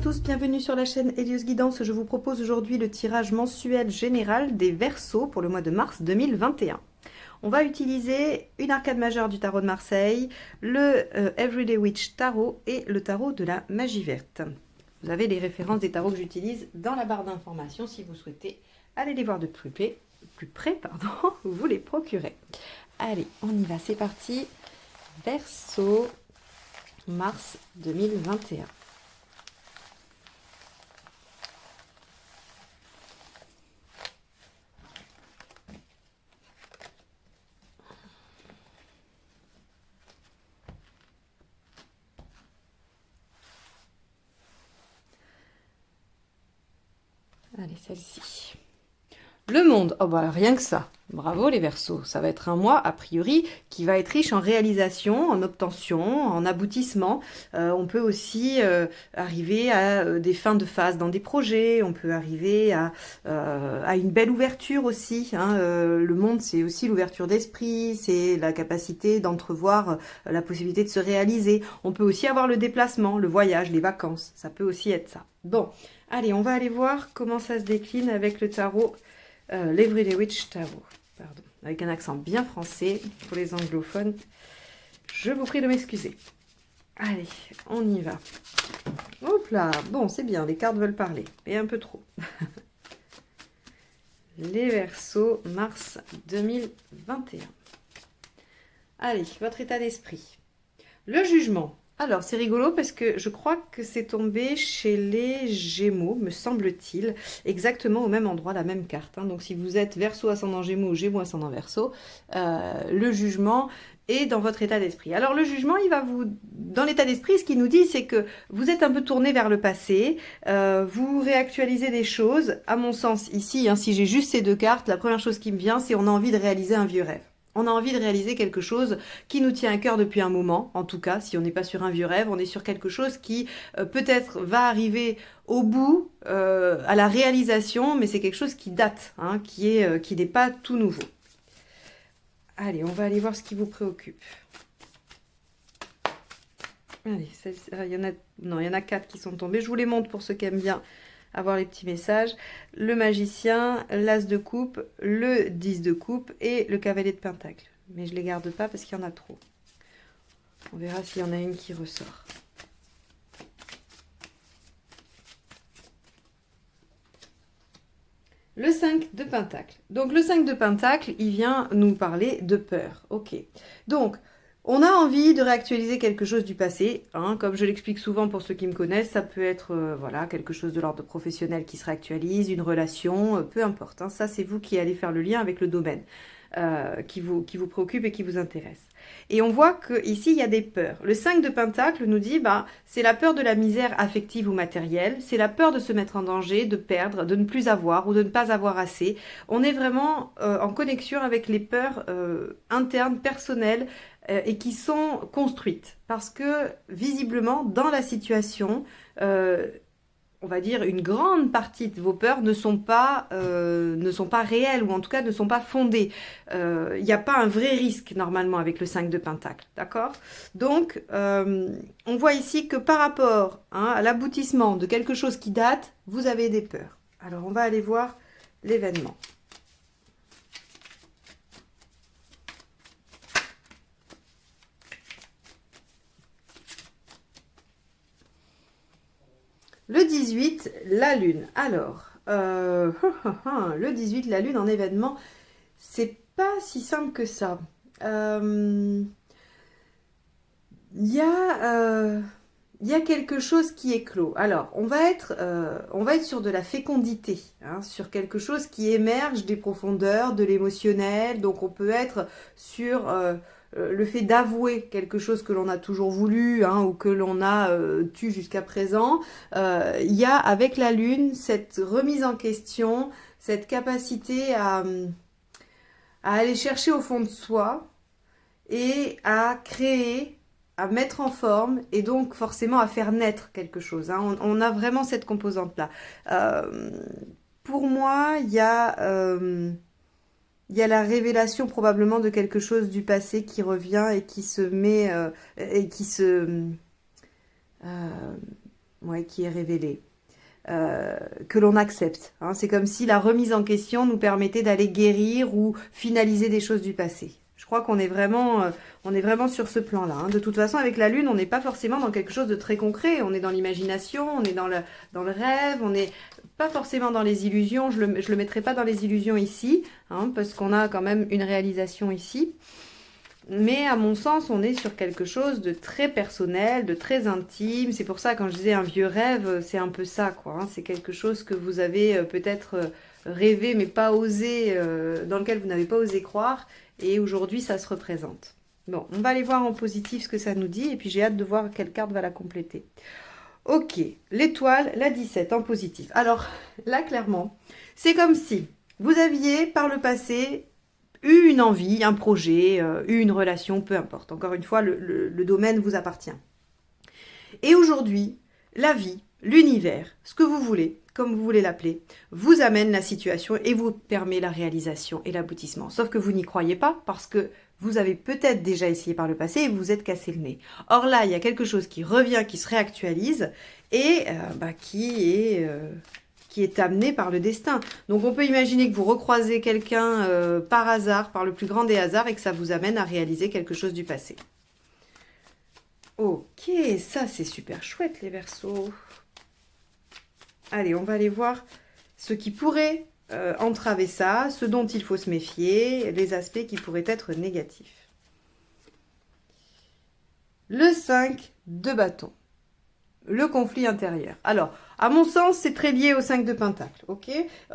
tous, bienvenue sur la chaîne Elios Guidance. Je vous propose aujourd'hui le tirage mensuel général des Verseaux pour le mois de mars 2021. On va utiliser une arcade majeure du tarot de Marseille, le Everyday Witch Tarot et le tarot de la magie verte. Vous avez les références des tarots que j'utilise dans la barre d'informations si vous souhaitez aller les voir de plus près, vous les procurez. Allez, on y va, c'est parti. Verseau, mars 2021. Allez, celle-ci. Le monde, oh bah rien que ça. Bravo les Verseaux, ça va être un mois a priori qui va être riche en réalisation, en obtention, en aboutissement. On peut aussi arriver à des fins de phase dans des projets, on peut arriver à une belle ouverture aussi. Le monde, c'est aussi l'ouverture d'esprit, c'est la capacité d'entrevoir la possibilité de se réaliser. On peut aussi avoir le déplacement, le voyage, les vacances, ça peut aussi être ça. Bon, allez, on va aller voir comment ça se décline avec le tarot. L'Everyday Witch Tarot, pardon, avec un accent bien français pour les anglophones. Je vous prie de m'excuser. Allez, on y va. Hop là, bon, c'est bien, les cartes veulent parler, et un peu trop. Les Verseaux, mars 2021. Allez, votre état d'esprit. Le jugement. Alors, c'est rigolo parce que je crois que c'est tombé chez les Gémeaux, me semble-t-il, exactement au même endroit, la même carte. Donc, si vous êtes Verseau ascendant Gémeaux ou Gémeaux ascendant Verseau, le jugement est dans votre état d'esprit. Alors, le jugement, il va vous... Dans l'état d'esprit, ce qu'il nous dit, c'est que vous êtes un peu tourné vers le passé, vous réactualisez des choses. À mon sens, ici, si j'ai juste ces deux cartes, la première chose qui me vient, c'est on a envie de réaliser un vieux rêve. On a envie de réaliser quelque chose qui nous tient à cœur depuis un moment. En tout cas, si on n'est pas sur un vieux rêve, on est sur quelque chose qui peut-être va arriver au bout, à la réalisation, mais c'est quelque chose qui date, qui n'est pas tout nouveau. Allez, on va aller voir ce qui vous préoccupe. Allez, il y en a 4 qui sont tombés. Je vous les montre pour ceux qui aiment bien avoir les petits messages. Le magicien, l'as de coupe, le 10 de coupe et le cavalier de pentacle. Mais je ne les garde pas parce qu'il y en a trop. On verra s'il y en a une qui ressort. Le 5 de pentacle. Donc le 5 de pentacle, il vient nous parler de peur. Ok. Donc, on a envie de réactualiser quelque chose du passé, comme je l'explique souvent pour ceux qui me connaissent, ça peut être voilà, quelque chose de l'ordre professionnel qui se réactualise, une relation, peu importe. Ça, c'est vous qui allez faire le lien avec le domaine qui vous préoccupe et qui vous intéresse. Et on voit qu'ici, il y a des peurs. Le 5 de Pentacle nous dit, c'est la peur de la misère affective ou matérielle, c'est la peur de se mettre en danger, de perdre, de ne plus avoir ou de ne pas avoir assez. On est vraiment en connexion avec les peurs internes, personnelles, et qui sont construites. Parce que, visiblement, dans la situation, on va dire, une grande partie de vos peurs ne sont pas réelles, ou en tout cas ne sont pas fondées. Il n'y a pas un vrai risque, normalement, avec le 5 de Pentacle, d'accord? Donc, on voit ici que par rapport à l'aboutissement de quelque chose qui date, vous avez des peurs. Alors, on va aller voir l'événement. Le 18, la lune. Alors, le 18, la lune en événement, c'est pas si simple que ça. Il y a quelque chose qui est clos. Alors, on va être sur de la fécondité, sur quelque chose qui émerge des profondeurs, de l'émotionnel. Donc, on peut être sur le fait d'avouer quelque chose que l'on a toujours voulu ou que l'on a tu jusqu'à présent. Il y a avec la lune cette remise en question, cette capacité à aller chercher au fond de soi et à créer, à mettre en forme et donc forcément à faire naître quelque chose. On a vraiment cette composante-là. Pour moi, il y a la révélation probablement de quelque chose du passé qui revient et qui se met et qui se ouais, qui est révélée, que l'on accepte. Hein. C'est comme si la remise en question nous permettait d'aller guérir ou finaliser des choses du passé. Je crois qu'on est vraiment sur ce plan-là. Hein. De toute façon, avec la Lune, on n'est pas forcément dans quelque chose de très concret. On est dans l'imagination, on est dans le rêve, on n'est pas forcément dans les illusions. Je le mettrai pas dans les illusions ici, hein, parce qu'on a quand même une réalisation ici. Mais à mon sens, on est sur quelque chose de très personnel, de très intime. C'est pour ça, quand je disais un vieux rêve, c'est un peu ça, quoi. Hein. C'est quelque chose que vous avez peut-être rêvé, mais pas osé, dans lequel vous n'avez pas osé croire. Et aujourd'hui, ça se représente. Bon, on va aller voir en positif ce que ça nous dit. Et puis, j'ai hâte de voir quelle carte va la compléter. Ok, l'étoile, la 17 en positif. Alors, là, clairement, c'est comme si vous aviez, par le passé, eu une envie, un projet, eu une relation, peu importe. Encore une fois, le domaine vous appartient. Et aujourd'hui, la vie, l'univers, ce que vous voulez, comme vous voulez l'appeler, vous amène la situation et vous permet la réalisation et l'aboutissement. Sauf que vous n'y croyez pas parce que vous avez peut-être déjà essayé par le passé et vous vous êtes cassé le nez. Or là, il y a quelque chose qui revient, qui se réactualise et qui est amené par le destin. Donc on peut imaginer que vous recroisez quelqu'un par hasard, par le plus grand des hasards, et que ça vous amène à réaliser quelque chose du passé. Ok, ça c'est super chouette les Verseaux. Allez, on va aller voir ce qui pourrait entraver ça, ce dont il faut se méfier, les aspects qui pourraient être négatifs. Le 5 de bâton. Le conflit intérieur. Alors, à mon sens, c'est très lié au 5 de Pentacle, ok.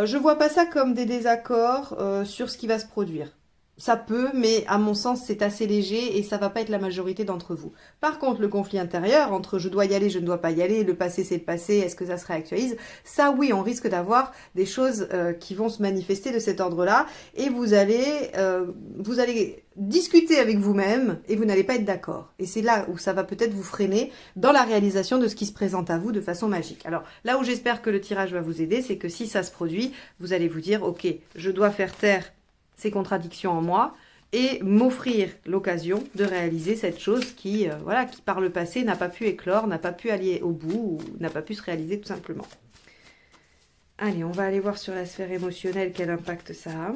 Je vois pas ça comme des désaccords sur ce qui va se produire. Ça peut, mais à mon sens, c'est assez léger et ça va pas être la majorité d'entre vous. Par contre, le conflit intérieur, entre je dois y aller, je ne dois pas y aller, le passé c'est le passé, est-ce que ça se réactualise? Ça, oui, on risque d'avoir des choses qui vont se manifester de cet ordre-là et vous allez discuter avec vous-même et vous n'allez pas être d'accord. Et c'est là où ça va peut-être vous freiner dans la réalisation de ce qui se présente à vous de façon magique. Alors là où j'espère que le tirage va vous aider, c'est que si ça se produit, vous allez vous dire, ok, je dois faire taire ces contradictions en moi et m'offrir l'occasion de réaliser cette chose qui par le passé n'a pas pu éclore, n'a pas pu aller au bout ou n'a pas pu se réaliser tout simplement. Allez, on va aller voir sur la sphère émotionnelle quel impact ça a.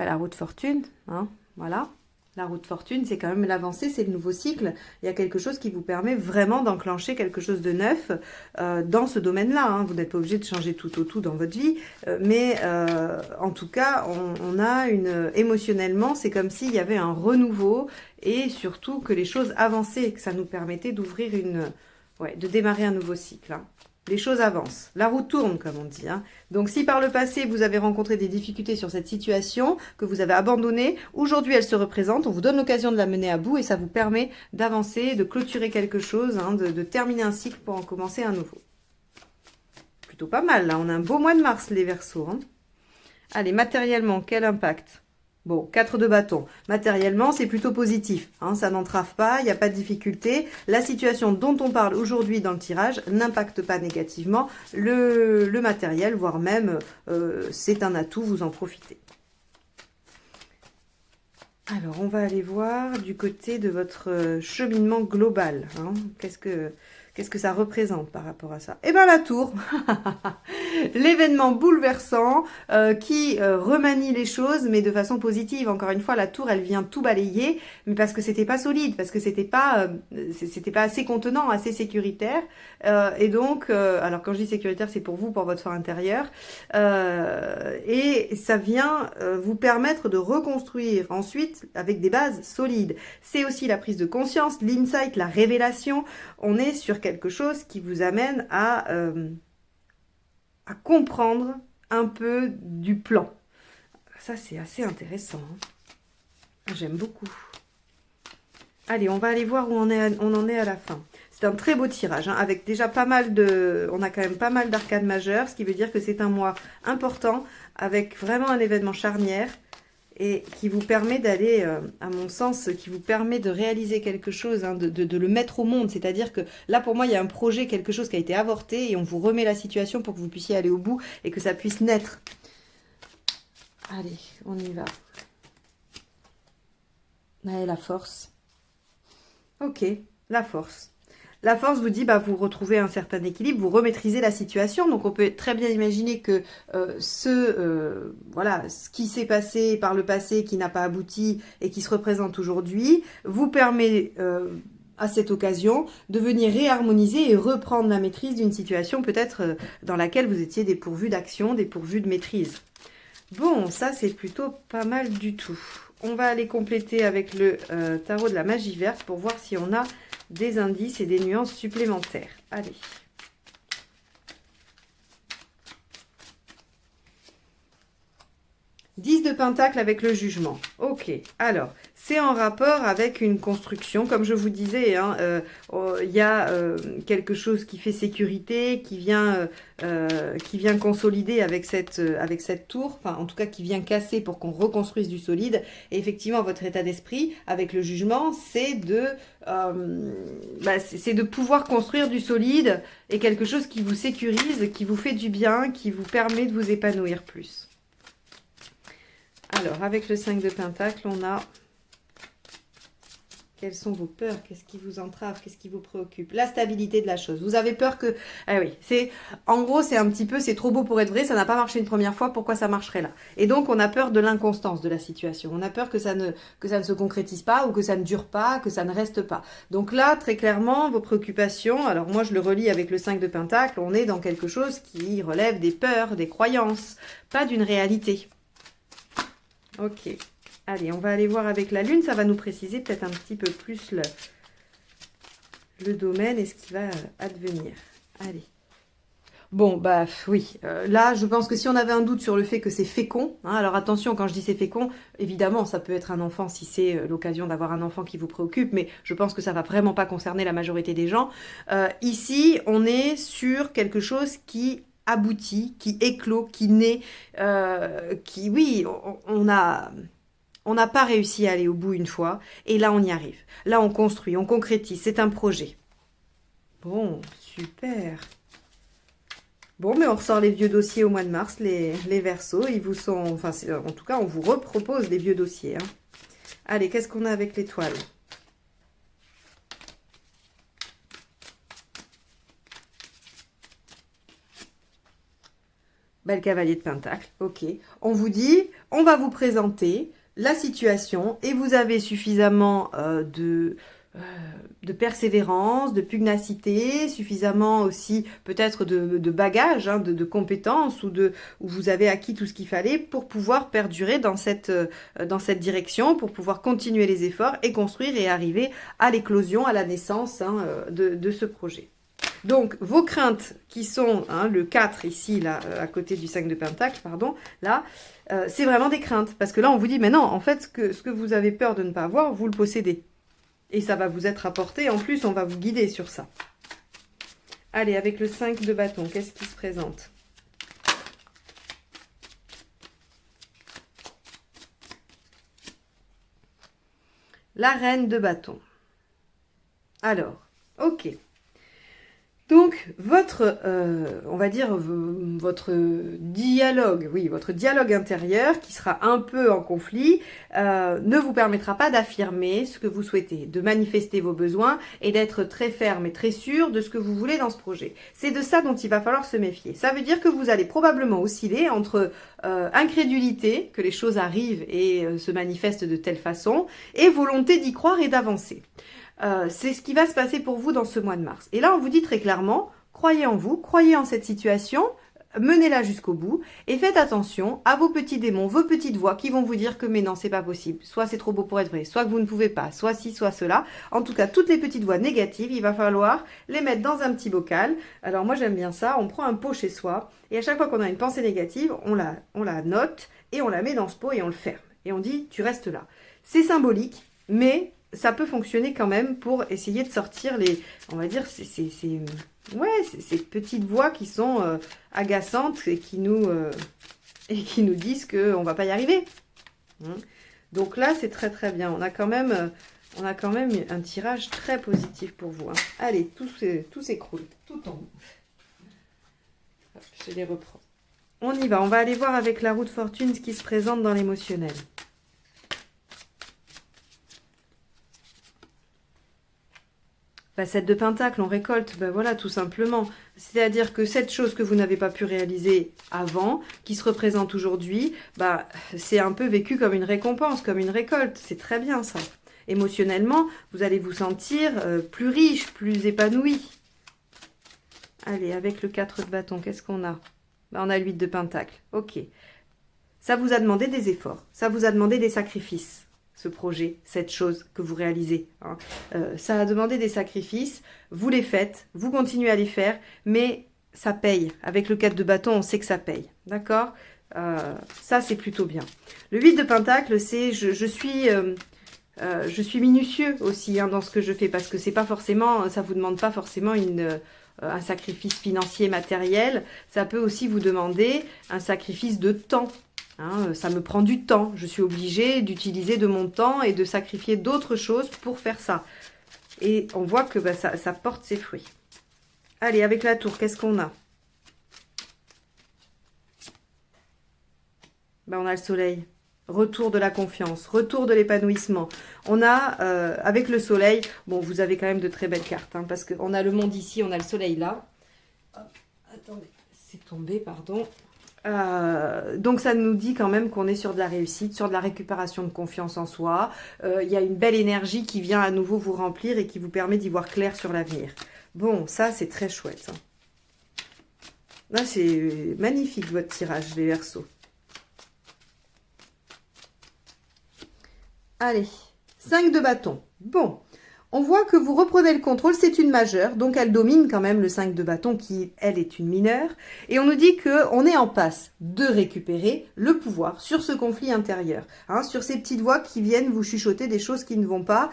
La roue de fortune, hein, voilà. La roue de fortune, c'est quand même l'avancée, c'est le nouveau cycle. Il y a quelque chose qui vous permet vraiment d'enclencher quelque chose de neuf dans ce domaine-là. Hein. Vous n'êtes pas obligé de changer tout au tout dans votre vie, mais en tout cas, on a émotionnellement, c'est comme s'il y avait un renouveau et surtout que les choses avançaient, que ça nous permettait d'ouvrir de démarrer un nouveau cycle. Hein. Les choses avancent. La roue tourne, comme on dit. Hein. Donc, si par le passé, vous avez rencontré des difficultés sur cette situation, que vous avez abandonnée, aujourd'hui, elle se représente. On vous donne l'occasion de la mener à bout et ça vous permet d'avancer, de clôturer quelque chose, hein, de terminer un cycle pour en commencer un nouveau. Plutôt pas mal, là. On a un beau mois de mars, les Verseaux. Hein. Allez, matériellement, quel impact ? Bon, 4 de bâton. Matériellement, c'est plutôt positif. Hein, ça n'entrave pas, il n'y a pas de difficulté. La situation dont on parle aujourd'hui dans le tirage n'impacte pas négativement le matériel, voire même c'est un atout, vous en profitez. Alors, on va aller voir du côté de votre cheminement global. Hein. Qu'est-ce que ça représente par rapport à ça? Eh bien, la tour, l'événement bouleversant qui remanie les choses, mais de façon positive. Encore une fois, la tour, elle vient tout balayer, mais parce que c'était pas solide, parce que c'était pas assez contenant, assez sécuritaire. Et donc, alors quand je dis sécuritaire, c'est pour vous, pour votre fort intérieur. Et ça vient vous permettre de reconstruire ensuite avec des bases solides. C'est aussi la prise de conscience, l'insight, la révélation. On est sur quelque chose qui vous amène à comprendre un peu du plan. Ça, c'est assez intéressant. Hein. J'aime beaucoup. Allez, on va aller voir où on en est à la fin. C'est un très beau tirage, hein, avec déjà pas mal de... On a quand même pas mal d'arcades majeures, ce qui veut dire que c'est un mois important, avec vraiment un événement charnière, et qui vous permet d'aller, à mon sens, qui vous permet de réaliser quelque chose, hein, de le mettre au monde. C'est-à-dire que là, pour moi, il y a un projet, quelque chose qui a été avorté, et on vous remet la situation pour que vous puissiez aller au bout, et que ça puisse naître. Allez, on y va. Allez, la force. Ok, la force. La force vous dit, bah, vous retrouvez un certain équilibre, vous remaîtrisez la situation. Donc, on peut très bien imaginer que voilà, ce qui s'est passé par le passé, qui n'a pas abouti et qui se représente aujourd'hui, vous permet à cette occasion de venir réharmoniser et reprendre la maîtrise d'une situation peut-être dans laquelle vous étiez dépourvu d'action, dépourvu de maîtrise. Bon, ça c'est plutôt pas mal du tout. On va aller compléter avec le tarot de la magie verte pour voir si on a des indices et des nuances supplémentaires. Allez. Dix de pentacle avec le jugement. Ok, alors, c'est en rapport avec une construction. Comme je vous disais, hein, y a quelque chose qui fait sécurité, qui vient consolider avec cette tour, enfin en tout cas qui vient casser pour qu'on reconstruise du solide. Et effectivement, votre état d'esprit avec le jugement, c'est de pouvoir construire du solide et quelque chose qui vous sécurise, qui vous fait du bien, qui vous permet de vous épanouir plus. Alors, avec le 5 de pentacle, on a... Quelles sont vos peurs? Qu'est-ce qui vous entrave? Qu'est-ce qui vous préoccupe? La stabilité de la chose. Vous avez peur que... Ah oui, en gros, c'est un petit peu, c'est trop beau pour être vrai, ça n'a pas marché une première fois, pourquoi ça marcherait là? Et donc, on a peur de l'inconstance de la situation. On a peur que ça ne se concrétise pas, ou que ça ne dure pas, que ça ne reste pas. Donc là, très clairement, vos préoccupations, alors moi, je le relie avec le 5 de pentacle, on est dans quelque chose qui relève des peurs, des croyances, pas d'une réalité. Ok. Allez, on va aller voir avec la lune, ça va nous préciser peut-être un petit peu plus le domaine et ce qui va advenir. Allez. Bon, bah oui, là, je pense que si on avait un doute sur le fait que c'est fécond, hein, alors attention, quand je dis c'est fécond, évidemment, ça peut être un enfant si c'est l'occasion d'avoir un enfant qui vous préoccupe, mais je pense que ça va vraiment pas concerner la majorité des gens. Ici, on est sur quelque chose qui aboutit, qui éclot, qui naît, oui, on n'a pas réussi à aller au bout une fois, et là on y arrive. Là on construit, on concrétise, c'est un projet. Bon, super. Bon, mais on ressort les vieux dossiers au mois de mars, les Verseaux, ils vous sont... Enfin, en tout cas, on vous repropose les vieux dossiers. Hein. Allez, qu'est-ce qu'on a avec l'étoile? Le cavalier de pentacle, ok. On vous dit, on va vous présenter la situation et vous avez suffisamment de persévérance, de pugnacité, suffisamment aussi peut-être de bagages, hein, de compétences où vous avez acquis tout ce qu'il fallait pour pouvoir perdurer dans cette direction, pour pouvoir continuer les efforts et construire et arriver à l'éclosion, à la naissance hein, de ce projet. Donc, vos craintes qui sont, hein, le 4 ici, là, à côté du 5 de pentacle, pardon, là, c'est vraiment des craintes. Parce que là, on vous dit, mais non, en fait, ce que vous avez peur de ne pas avoir, vous le possédez. Et ça va vous être apporté. En plus, on va vous guider sur ça. Allez, avec le 5 de bâton, qu'est-ce qui se présente? La reine de bâton. Alors, ok. Donc, on va dire, votre dialogue, oui, votre dialogue intérieur, qui sera un peu en conflit, ne vous permettra pas d'affirmer ce que vous souhaitez, de manifester vos besoins et d'être très ferme et très sûr de ce que vous voulez dans ce projet. C'est de ça dont il va falloir se méfier. Ça veut dire que vous allez probablement osciller entre incrédulité, que les choses arrivent et se manifestent de telle façon, et volonté d'y croire et d'avancer. C'est ce qui va se passer pour vous dans ce mois de mars. Et là, on vous dit très clairement, croyez en vous, croyez en cette situation, menez-la jusqu'au bout et faites attention à vos petits démons, vos petites voix qui vont vous dire que mais non, c'est pas possible. Soit c'est trop beau pour être vrai, soit que vous ne pouvez pas, soit ci, soit cela. En tout cas, toutes les petites voix négatives, il va falloir les mettre dans un petit bocal. Alors moi, j'aime bien ça. On prend un pot chez soi et à chaque fois qu'on a une pensée négative, on la note et on la met dans ce pot et on le ferme. Et on dit, tu restes là. C'est symbolique, mais ça peut fonctionner quand même pour essayer de sortir on va dire, ces petites voix qui sont agaçantes et qui nous disent qu'on ne va pas y arriver. Donc là, c'est très très bien. On a quand même un tirage très positif pour vous. Hein. Allez, tout s'écroule, tout tombe. Je les reprends. On y va, on va aller voir avec la roue de fortune ce qui se présente dans l'émotionnel. Bah, 7 de pentacle, on récolte, bah voilà, tout simplement. C'est-à-dire que cette chose que vous n'avez pas pu réaliser avant, qui se représente aujourd'hui, bah, c'est un peu vécu comme une récompense, comme une récolte. C'est très bien ça. Émotionnellement, vous allez vous sentir plus riche, plus épanoui. Allez, avec le 4 de bâton, qu'est-ce qu'on a? Bah, on a le 8 de pentacle. Ok. Ça vous a demandé des efforts, ça vous a demandé des sacrifices. Ce projet, cette chose que vous réalisez. Hein. Ça a demandé des sacrifices, vous les faites, vous continuez à les faire, mais ça paye. Avec le 4 de bâton, on sait que ça paye. D'accord. Ça, c'est plutôt bien. Le 8 de pentacle, c'est je suis minutieux aussi hein, dans ce que je fais, parce que c'est pas forcément, ça vous demande pas forcément un sacrifice financier matériel. Ça peut aussi vous demander un sacrifice de temps. Hein, ça me prend du temps, je suis obligée d'utiliser de mon temps et de sacrifier d'autres choses pour faire ça. Et on voit que bah, ça porte ses fruits. Allez, avec la tour, qu'est-ce qu'on a? Bah, on a le soleil. Retour de la confiance, retour de l'épanouissement. On a, avec le soleil, bon, vous avez quand même de très belles cartes, hein, parce qu'on a le monde ici, on a le soleil là. Hop, attendez, c'est tombé, pardon. Donc ça nous dit quand même qu'on est sur de la réussite, sur de la récupération de confiance en soi. Il y a une belle énergie qui vient à nouveau vous remplir et qui vous permet d'y voir clair sur l'avenir. Bon, ça c'est très chouette. Hein. Là c'est magnifique votre tirage, les Verseaux. Allez, 5 de bâton. Bon. On voit que vous reprenez le contrôle, c'est une majeure, donc elle domine quand même le 5 de bâton qui, elle, est une mineure. Et on nous dit qu'on est en passe de récupérer le pouvoir sur ce conflit intérieur, hein, sur ces petites voix qui viennent vous chuchoter des choses qui ne vont pas,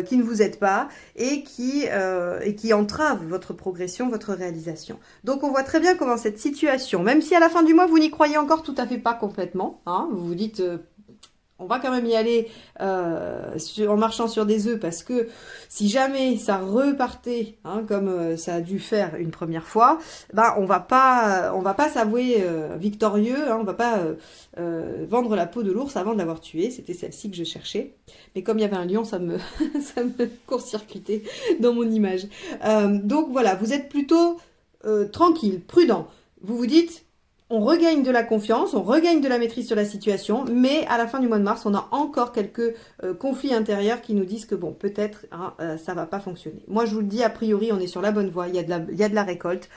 qui ne vous aident pas et qui entravent votre progression, votre réalisation. Donc on voit très bien comment cette situation, même si à la fin du mois vous n'y croyez encore tout à fait pas complètement, hein, vous vous dites... on va quand même y aller en marchant sur des œufs parce que si jamais ça repartait hein, comme ça a dû faire une première fois, ben on va pas s'avouer victorieux, hein, on va pas vendre la peau de l'ours avant de l'avoir tué. C'était celle-ci que je cherchais, mais comme il y avait un lion, ça me ça me court-circuitait dans mon image. Donc voilà, vous êtes plutôt tranquille, prudent. Vous vous dites on regagne de la confiance, on regagne de la maîtrise sur la situation, mais à la fin du mois de mars, on a encore quelques conflits intérieurs qui nous disent que bon, peut-être hein, ça va pas fonctionner. Moi, je vous le dis, a priori, on est sur la bonne voie, il y a de la récolte.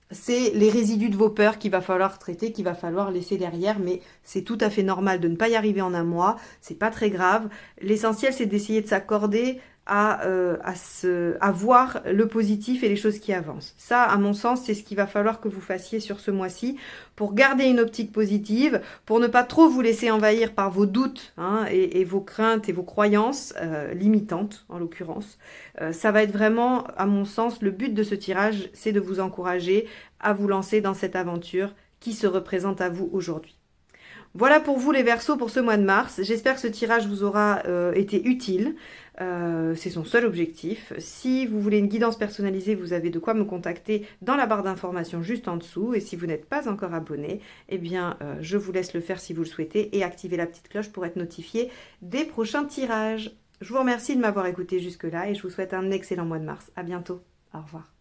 C'est les résidus de vos peurs qu'il va falloir traiter, qu'il va falloir laisser derrière, mais c'est tout à fait normal de ne pas y arriver en un mois, c'est pas très grave. L'essentiel, c'est d'essayer de s'accorder à voir le positif et les choses qui avancent. Ça, à mon sens, c'est ce qu'il va falloir que vous fassiez sur ce mois-ci pour garder une optique positive, pour ne pas trop vous laisser envahir par vos doutes hein, et vos craintes et vos croyances limitantes, en l'occurrence. Ça va être vraiment, à mon sens, le but de ce tirage, c'est de vous encourager à vous lancer dans cette aventure qui se représente à vous aujourd'hui. Voilà pour vous les Verseaux pour ce mois de mars. J'espère que ce tirage vous aura été utile. C'est son seul objectif. Si vous voulez une guidance personnalisée, vous avez de quoi me contacter dans la barre d'informations juste en dessous. Et si vous n'êtes pas encore abonné, eh bien, je vous laisse le faire si vous le souhaitez et activer la petite cloche pour être notifié des prochains tirages. Je vous remercie de m'avoir écouté jusque-là et je vous souhaite un excellent mois de mars. À bientôt. Au revoir.